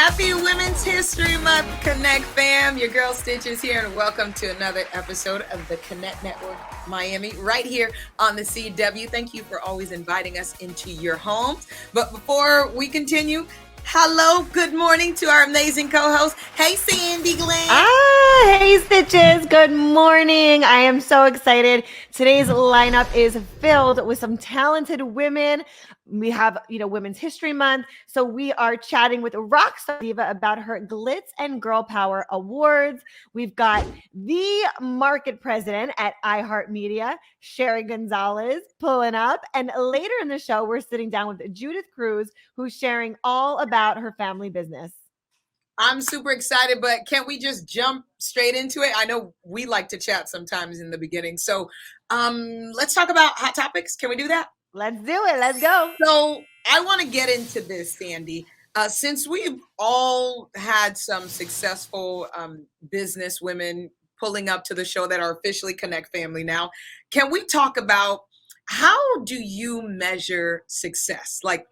Happy Women's History Month, Connect fam. Your girl Stitches here, and welcome to another episode of the Connect Network Miami, right here on the CW. Thank you for always inviting us into your homes. But before we continue, hello, good morning to our amazing co-host. Hey, Sandy Glenn. Hey, Stitches. Good morning. I am so excited. Today's lineup is filled with some talented women. We have, Women's History Month. So we are chatting with Rockstar Diva about her Glitz and Girl Power Awards. We've got the market president at iHeartMedia, Sherry Gonzalez, pulling up. And later in the show, we're sitting down with Judith Cruz, who's sharing all about her family business. I'm super excited, but can't we just jump straight into it? I know we like to chat sometimes in the beginning. So let's talk about hot topics. Can we do that? Let's do it. Let's go. So I want to get into this, Sandy. Since we've all had some successful business women pulling up to the show that are officially Connect family now, can we talk about how do you measure success? Like,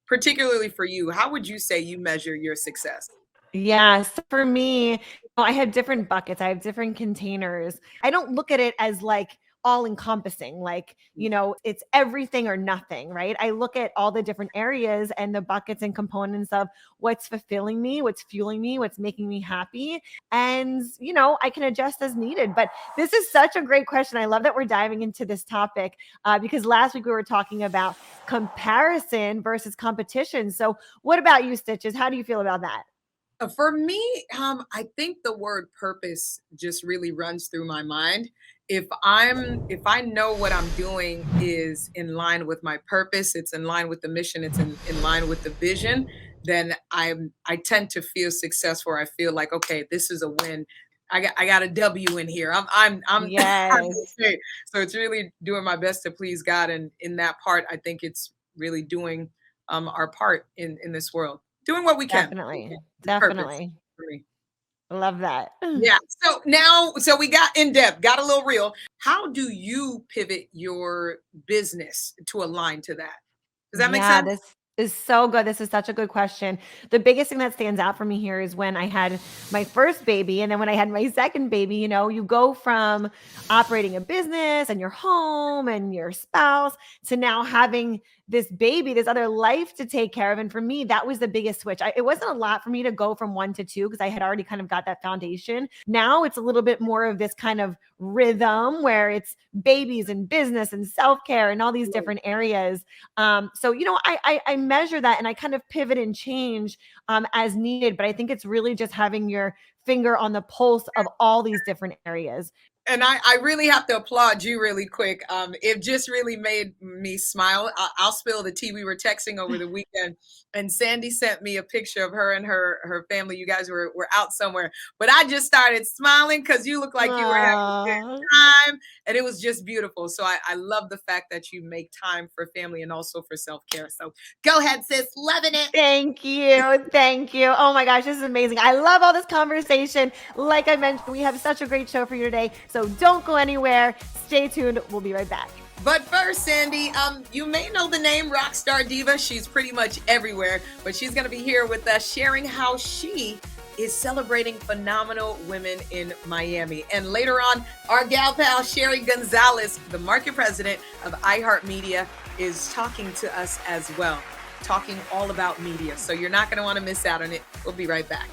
particularly for you, how would you say you measure your success? Yes, for me, I have different buckets. I have different containers. I don't look at it as like all encompassing, like, it's everything or nothing, right? I look at all the different areas and the buckets and components of what's fulfilling me, what's fueling me, what's making me happy. And, I can adjust as needed. But this is such a great question. I love that we're diving into this topic because last week we were talking about comparison versus competition. So what about you, Stitches? How do you feel about that? For me, I think the word purpose just really runs through my mind. If I know what I'm doing is in line with my purpose, it's in line with the mission, it's in line with the vision, then I tend to feel successful. I feel like, okay, this is a win. I got a W in here. I'm Yes. So it's really doing my best to please God, and in that part, I think it's really doing our part in this world, doing what we can. Definitely. Purpose Definitely. for me. Love that. Yeah. So we got in depth, got a little real. How do you pivot your business to align to that? Does that make Yeah, sense? this is so good. This is such a good question. The biggest thing that stands out for me here is when I had my first baby and then when I had my second baby, you go from operating a business and your home and your spouse to now having this baby, this other life to take care of. And for me, that was the biggest switch. It wasn't a lot for me to go from one to two because I had already kind of got that foundation. Now it's a little bit more of this kind of rhythm where it's babies and business and self-care and all these different areas. I measure that and I kind of pivot and change as needed. But I think it's really just having your finger on the pulse of all these different areas. And I really have to applaud you really quick. It just really made me smile. I'll spill the tea. We were texting over the weekend, and Sandy sent me a picture of her and her family. You guys were out somewhere, but I just started smiling because you look like you were having a good time, and it was just beautiful. So I love the fact that you make time for family and also for self-care. So go ahead, sis, loving it. Thank you. Thank you. Oh my gosh, this is amazing. I love all this conversation. Like I mentioned, we have such a great show for you today. So don't go anywhere. Stay tuned. We'll be right back. But first, Sandy, you may know the name Rockstar Diva. She's pretty much everywhere, but she's going to be here with us sharing how she is celebrating phenomenal women in Miami. And later on, our gal pal, Sherry Gonzalez, the market president of iHeartMedia, is talking to us as well, talking all about media. So you're not going to want to miss out on it. We'll be right back.